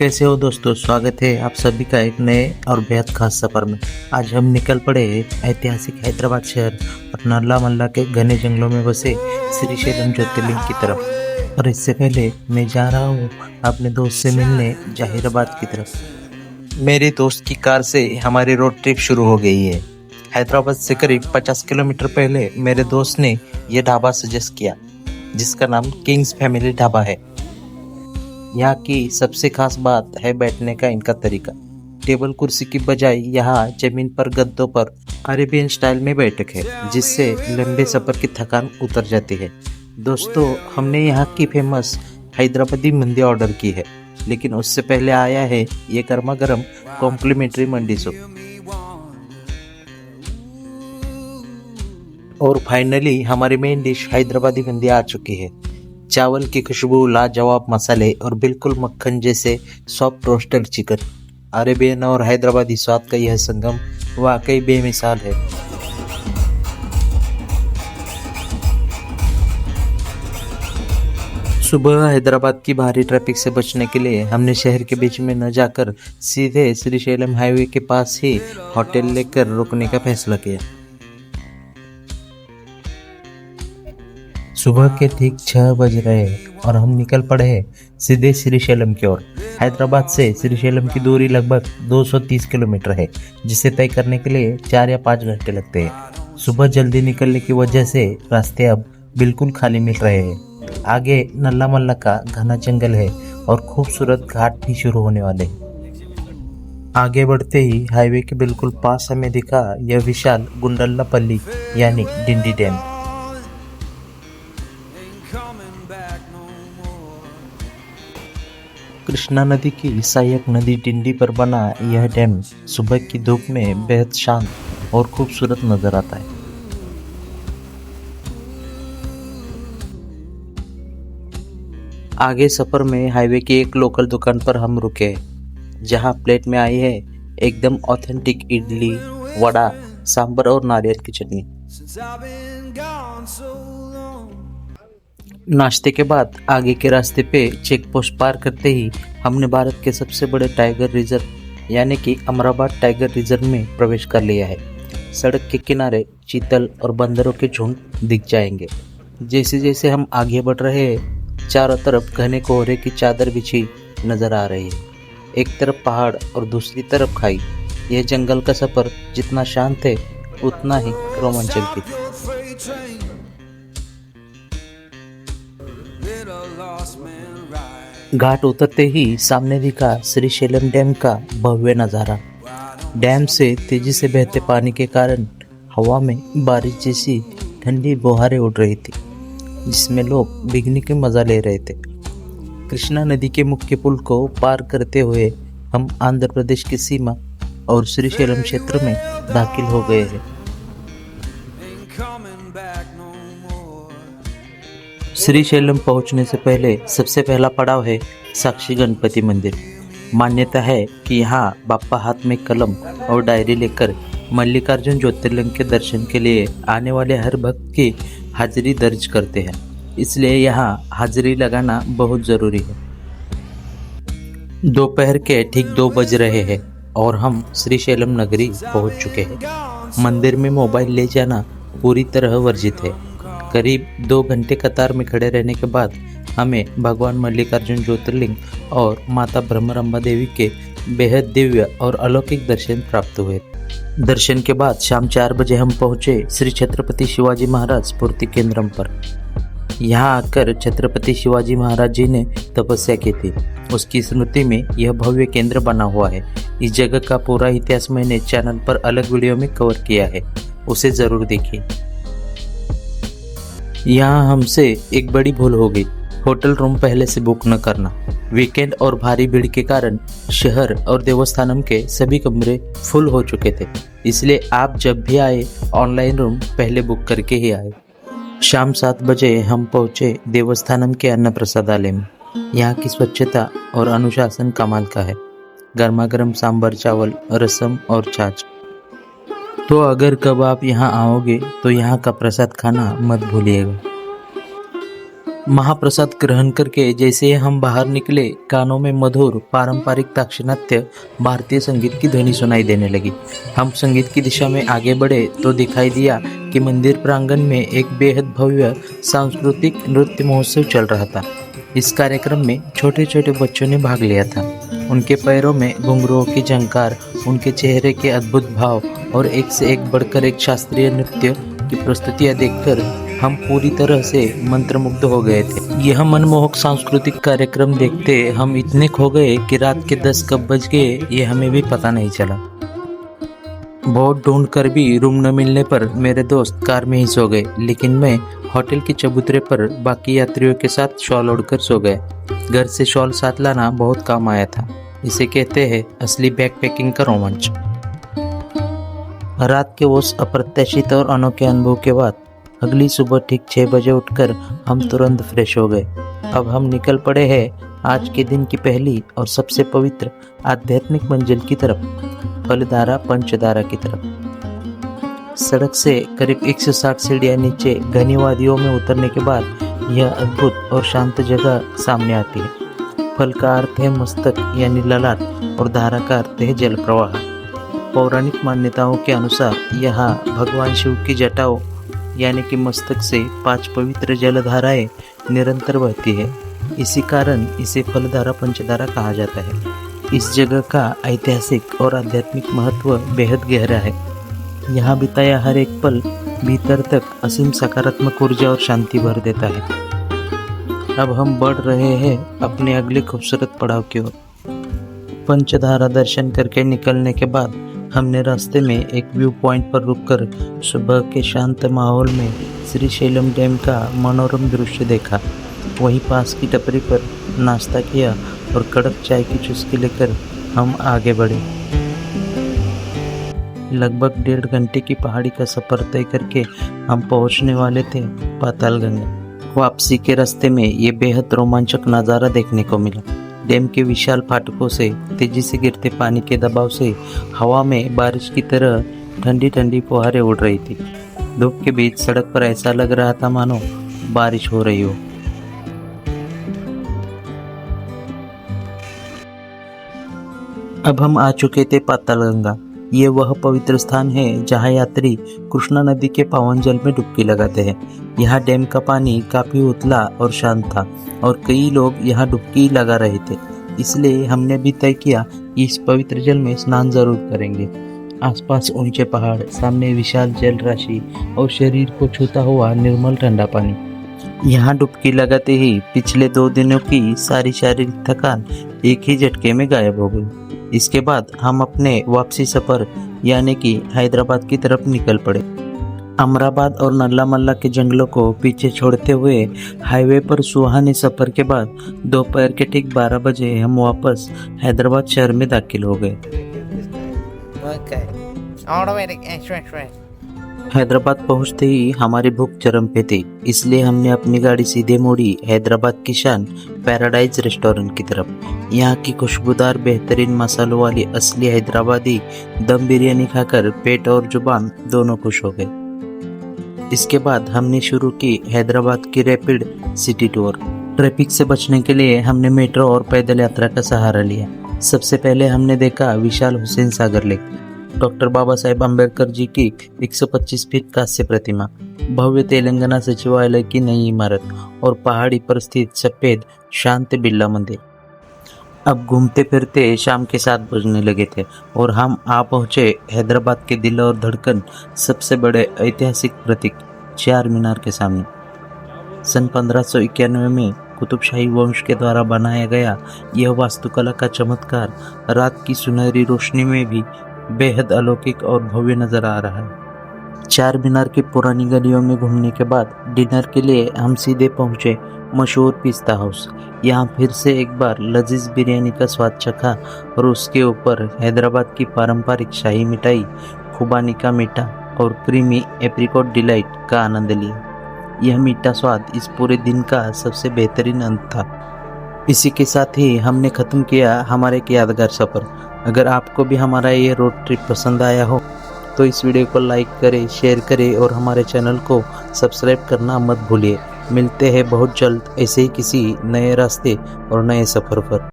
कैसे हो दोस्तों। स्वागत है आप सभी का एक नए और बेहद खास सफ़र में। आज हम निकल पड़े ऐतिहासिक हैदराबाद शहर और नल्ला मल्ला के घने जंगलों में बसे श्रीशैलम ज्योतिर्लिंग की तरफ। और इससे पहले मैं जा रहा हूँ अपने दोस्त से मिलने जहीराबाद की तरफ। मेरे दोस्त की कार से हमारी रोड ट्रिप शुरू हो गई है। हैदराबाद से करीब 50 किलोमीटर पहले मेरे दोस्त ने यह ढाबा सजेस्ट किया जिसका नाम किंग्स फैमिली ढाबा है। यहाँ की सबसे खास बात है बैठने का इनका तरीका। टेबल कुर्सी की बजाय यहाँ जमीन पर गद्दों पर अरेबियन स्टाइल में बैठक है जिससे लंबे सफ़र की थकान उतर जाती है। दोस्तों, हमने यहाँ की फेमस हैदराबादी मंदी ऑर्डर की है, लेकिन उससे पहले आया है ये गर्मा गर्म कॉम्प्लीमेंट्री मंडी सूप। और फाइनली हमारी मेन डिश हैदराबादी मंदी आ चुकी है। चावल की खुशबू, लाजवाब मसाले और बिल्कुल मक्खन जैसे सॉफ्ट रोस्टेड चिकन। अरेबियन और हैदराबादी स्वाद का यह संगम वाकई बेमिसाल है। सुबह हैदराबाद की भारी ट्रैफिक से बचने के लिए हमने शहर के बीच में न जाकर सीधे श्रीशैलम हाईवे के पास ही होटल लेकर रुकने का फैसला किया। सुबह के ठीक 6 बज रहे और हम निकल पड़े हैं सीधे श्रीशैलम की ओर। हैदराबाद से श्रीशैलम की दूरी लगभग 230 किलोमीटर है, जिसे तय करने के लिए 4 या 5 घंटे लगते हैं। सुबह जल्दी निकलने की वजह से रास्ते अब बिल्कुल खाली मिल रहे हैं। आगे नल्ला मल्ला का घना जंगल है और खूबसूरत घाट भी शुरू होने वाले हैं। आगे बढ़ते ही हाईवे के बिल्कुल पास हमें दिखा यह विशाल गुंडल्लापल्ली यानी डिंडी डैम। कृष्णा नदी की सहायक नदी डिंडी पर बना यह डैम सुबह की धूप में बेहद शांत और खूबसूरत नजर आता है। आगे सफर में हाईवे की एक लोकल दुकान पर हम रुके, जहां प्लेट में आई है एकदम ऑथेंटिक इडली, वड़ा, सांभर और नारियल की चटनी। नाश्ते के बाद आगे के रास्ते पे चेक पोस्ट पार करते ही हमने भारत के सबसे बड़े टाइगर रिजर्व यानी कि अमराबाद टाइगर रिजर्व में प्रवेश कर लिया है। सड़क के किनारे चीतल और बंदरों के झुंड दिख जाएंगे। जैसे जैसे हम आगे बढ़ रहे हैं, चारों तरफ घने कोहरे की चादर बिछी नजर आ रही है। एक तरफ पहाड़ और दूसरी तरफ खाई। यह जंगल का सफर जितना शांत है उतना ही रोमांचक भी। घाट उतरते ही सामने दिखा श्रीशैलम डैम का भव्य नज़ारा। डैम से तेजी से बहते पानी के कारण हवा में बारिश जैसी ठंडी बौछारें उड़ रही थी, जिसमें लोग भीगने के मजा ले रहे थे। कृष्णा नदी के मुख्य पुल को पार करते हुए हम आंध्र प्रदेश की सीमा और श्रीशैलम क्षेत्र में दाखिल हो गए हैं। श्रीशैलम पहुंचने से पहले सबसे पहला पड़ाव है साक्षी गणपति मंदिर। मान्यता है कि यहाँ बाप्पा हाथ में कलम और डायरी लेकर मल्लिकार्जुन ज्योतिर्लिंग के दर्शन के लिए आने वाले हर भक्त की हाजिरी दर्ज करते हैं, इसलिए यहाँ हाजिरी लगाना बहुत ज़रूरी है। दोपहर के ठीक 2 बज रहे हैं और हम श्रीशैलम नगरी पहुँच चुके हैं। मंदिर में मोबाइल ले जाना पूरी तरह वर्जित है। करीब 2 घंटे कतार में खड़े रहने के बाद हमें भगवान मल्लिकार्जुन ज्योतिर्लिंग और माता ब्रह्मरंबा देवी के बेहद दिव्य और अलौकिक दर्शन प्राप्त हुए। दर्शन के बाद शाम 4 बजे हम पहुंचे श्री छत्रपति शिवाजी महाराज स्फूर्ति केंद्रम पर। यहाँ आकर छत्रपति शिवाजी महाराज जी ने तपस्या की थी, उसकी स्मृति में यह भव्य केंद्र बना हुआ है। इस जगह का पूरा इतिहास मैंने चैनल पर अलग वीडियो में कवर किया है, उसे ज़रूर देखिए। यहाँ हमसे एक बड़ी भूल हो गई, होटल रूम पहले से बुक न करना। वीकेंड और भारी भीड़ के कारण शहर और देवस्थानम के सभी कमरे फुल हो चुके थे, इसलिए आप जब भी आए ऑनलाइन रूम पहले बुक करके ही आए। शाम 7 बजे हम पहुँचे देवस्थानम के अन्न प्रसादालय में। यहाँ की स्वच्छता और अनुशासन कमाल का है। गर्मा गर्म सांभर, चावल, रसम और छाछ। तो अगर कब आप यहाँ आओगे तो यहाँ का प्रसाद खाना मत भूलिएगा। महाप्रसाद ग्रहण करके जैसे ही हम बाहर निकले, कानों में मधुर पारंपरिक दाक्षिणात्य भारतीय संगीत की ध्वनि सुनाई देने लगी। हम संगीत की दिशा में आगे बढ़े तो दिखाई दिया कि मंदिर प्रांगण में एक बेहद भव्य सांस्कृतिक नृत्य महोत्सव चल रहा था। इस कार्यक्रम में छोटे छोटे बच्चों ने भाग लिया था। उनके पैरों में घुंघरुओं की झंकार, उनके चेहरे के अद्भुत भाव और एक से एक बढ़कर एक शास्त्रीय नृत्य की प्रस्तुतियां देखकर हम पूरी तरह से मंत्रमुग्ध हो गए थे। यह मनमोहक सांस्कृतिक कार्यक्रम देखते हम इतने खो गए कि रात के 10 कब बज गए ये हमें भी पता नहीं चला। बहुत ढूंढ कर भी रूम न मिलने पर मेरे दोस्त कार में ही सो गए, लेकिन मैं होटल के चबूतरे पर बाकी यात्रियों के साथ शॉल ओढ़कर सो गए। घर से शॉल साथ लाना बहुत काम आया था। इसे कहते हैं असली बैग पैकिंग का रोमांच। रात के उस अप्रत्याशित और अनोखे अनुभव के बाद अगली सुबह ठीक 6 बजे उठकर हम तुरंत फ्रेश हो गए। अब हम निकल पड़े हैं आज के दिन की पहली और सबसे पवित्र आध्यात्मिक मंजिल की तरफ, फलधारा पंचधारा की तरफ। सड़क से करीब 160 सीढ़ियाँ नीचे घनी वादियों में उतरने के बाद यह अद्भुत और शांत जगह सामने आती है। फल का अर्थ है मस्तक यानी ललाट और धारा का अर्थ है जल प्रवाह। पौराणिक मान्यताओं के अनुसार यहाँ भगवान शिव की जटाओं यानी कि मस्तक से 5 पवित्र जलधाराएं निरंतर बहती है। इसी कारण इसे फलधारा पंचधारा कहा जाता है। इस जगह का ऐतिहासिक और आध्यात्मिक महत्व बेहद गहरा है। यहाँ बिताया हर एक पल भीतर तक असीम सकारात्मक ऊर्जा और शांति भर देता है। अब हम बढ़ रहे हैं अपने अगले खूबसूरत पड़ाव की ओर। पंचधारा दर्शन करके निकलने के बाद हमने रास्ते में एक व्यू पॉइंट पर रुककर सुबह के शांत माहौल में श्रीशैलम डैम का मनोरम दृश्य देखा। वहीं पास की टपरी पर नाश्ता किया और कड़क चाय की चुस्की लेकर हम आगे बढ़े। लगभग 1.5 घंटे की पहाड़ी का सफर तय करके हम पहुंचने वाले थे पातालगंगा। वापसी के रास्ते में ये बेहद रोमांचक नज़ारा देखने को मिला। डैम के विशाल फाटकों से तेजी से गिरते पानी के दबाव से हवा में बारिश की तरह ठंडी ठंडी फुहारें उड़ रही थी। धूप के बीच सड़क पर ऐसा लग रहा था मानो बारिश हो रही हो। अब हम आ चुके थे पातालगंगा। ये वह पवित्र स्थान है जहाँ यात्री कृष्णा नदी के पावन जल में डुबकी लगाते हैं। यहाँ डैम का पानी काफी उथला और शांत था और कई लोग यहाँ डुबकी लगा रहे थे। इसलिए हमने भी तय किया कि इस पवित्र जल में स्नान जरूर करेंगे। आसपास ऊंचे पहाड़, सामने विशाल जल राशि और शरीर को छूता हुआ निर्मल ठंडा पानी। यहाँ डुबकी लगाते ही पिछले 2 दिनों की सारी शारीरिक थकान एक ही झटके में गायब हो गई। इसके बाद हम अपने वापसी सफर यानी कि हैदराबाद की तरफ निकल पड़े। अमराबाद और नल्ला मल्ला के जंगलों को पीछे छोड़ते हुए हाईवे पर सुहाने सफर के बाद दोपहर के ठीक 12 बजे हम वापस हैदराबाद शहर में दाखिल हो गए। हैदराबाद पहुंचते ही हमारी भूख चरम पे थी, इसलिए हमने अपनी गाड़ी सीधे मोड़ी हैदराबाद की शान पैराडाइज रेस्टोरेंट की तरफ। यहाँ की खुशबूदार बेहतरीन मसालों वाली असली हैदराबादी दम बिरयानी खाकर पेट और जुबान दोनों खुश हो गए। इसके बाद हमने शुरू की हैदराबाद की रैपिड सिटी टूर। ट्रैफिक से बचने के लिए हमने मेट्रो और पैदल यात्रा का सहारा लिया। सबसे पहले हमने देखा विशाल हुसैन सागर लेक, डॉक्टर बाबा साहेब अम्बेडकर जी की 125 फीट कांस्य प्रतिमा, भव्य तेलंगाना सचिवालय की नई इमारत और पहाड़ी पर स्थित सफेद शांत बिरला मंदिर। अब घूमते फिरते शाम के 7 बजने लगे थे और हम आ पहुंचे हैदराबाद के दिल और धड़कन सबसे बड़े ऐतिहासिक प्रतीक चार मीनार के सामने। सन 1591 में कुतुबशाही वंश के द्वारा बनाया गया यह वास्तुकला का चमत्कार रात की सुनहरी रोशनी में भी बेहद अलौकिक और भव्य नजर आ रहा है। चार मीनार की पुरानी गलियों में घूमने के बाद डिनर के लिए हम सीधे पहुंचे मशहूर पिस्ता हाउस। यहाँ फिर से एक बार लजीज बिरयानी का स्वाद चखा और उसके ऊपर हैदराबाद की पारंपरिक शाही मिठाई खुबानी का मीठा और क्रीमी एप्रिकॉट डिलाइट का आनंद लिया। यह मीठा स्वाद इस पूरे दिन का सबसे बेहतरीन अंत था। इसी के साथ ही हमने ख़त्म किया हमारे एक यादगार सफ़र। अगर आपको भी हमारा ये रोड ट्रिप पसंद आया हो तो इस वीडियो को लाइक करें, शेयर करें और हमारे चैनल को सब्सक्राइब करना मत भूलिए। मिलते हैं बहुत जल्द ऐसे ही किसी नए रास्ते और नए सफर पर।